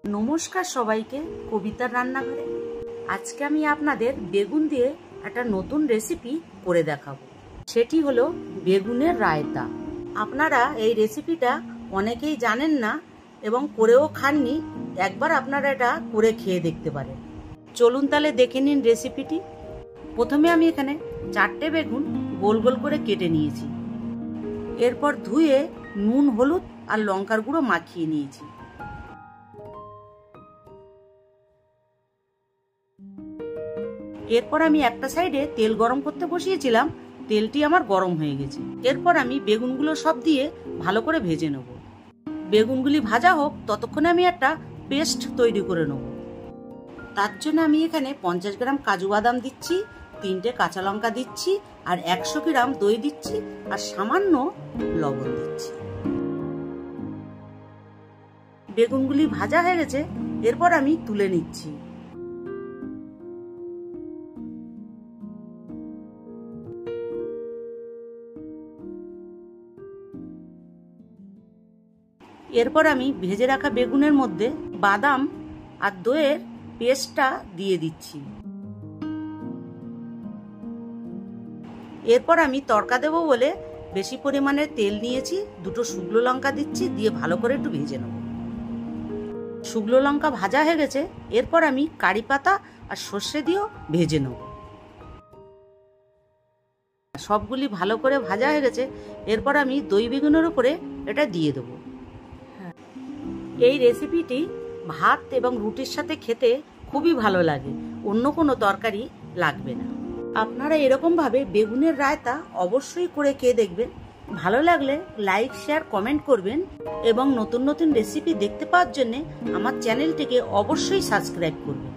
নমস্কার সবাইকে, কবিতার রান্নাঘরে। আজকে আমি আপনাদের বেগুন দিয়ে একটা নতুন রেসিপি করে দেখাবো। সেটি হলো বেগুনের রায়তা। আপনারা এই রেসিপিটা অনেকেই জানেন না এবং করেও খাননি। একবার আপনারা এটা করে খেয়ে দেখতে পারেন। চলুন তাহলে দেখে নিন রেসিপিটি। প্রথমে আমি এখানে 4টে বেগুন গোল গোল করে কেটে নিয়েছি। এরপর ধুয়ে নুন, হলুদ আর লঙ্কার গুঁড়ো মাখিয়ে নিয়েছি। এরপর আমি একটা সাইডে তেল গরম করতে বসিয়েছিলাম। তেলটি আমার গরম হয়ে গেছে। এরপর আমি বেগুনগুলো সব দিয়ে ভালো করে ভেজে নেব। বেগুনগুলি ভাজা হোক ততক্ষণে আমি একটা পেস্ট তৈরি করে নেব। তার জন্য আমি এখানে 50 গ্রাম কাজু বাদাম দিচ্ছি, 3টে কাঁচা লঙ্কা দিচ্ছি, আর 100 গ্রাম দই দিচ্ছি, আর সামান্য লবণ দিচ্ছি। বেগুনগুলি ভাজা হয়ে গেছে। এরপর আমি তুলে নিচ্ছি। এরপর আমি ভেজে রাখা বেগুনের মধ্যে বাদাম আর দইয়ের পেস্টটা দিয়ে দিচ্ছি। এরপর আমি তড়কা দেব বলে বেশি পরিমাণে তেল নিয়েছি, 2টো শুকনো লঙ্কা দিচ্ছি, দিয়ে ভালো করে একটু ভেজে নেব। শুকনো লঙ্কা ভাজা হয়ে গেছে। এরপর আমি কারি পাতা আর সর্ষে দিয়েও ভেজে নেব। সবগুলি ভালো করে ভাজা হয়ে গেছে। এরপর আমি দই বেগুনের উপরে এটা দিয়ে দেবো। এই রেসিপিটি ভাত এবং রুটির সাথে খেতে খুবই ভালো লাগে। অন্য কোনো তরকারি লাগবে না। আপনারা এরকমভাবে বেগুনের রায়তা অবশ্যই করে খেয়ে দেখবেন। ভালো লাগলে লাইক, শেয়ার, কমেন্ট করবেন এবং নতুন নতুন রেসিপি দেখতে পাওয়ার জন্য আমার চ্যানেলটিকে অবশ্যই সাবস্ক্রাইব করবেন।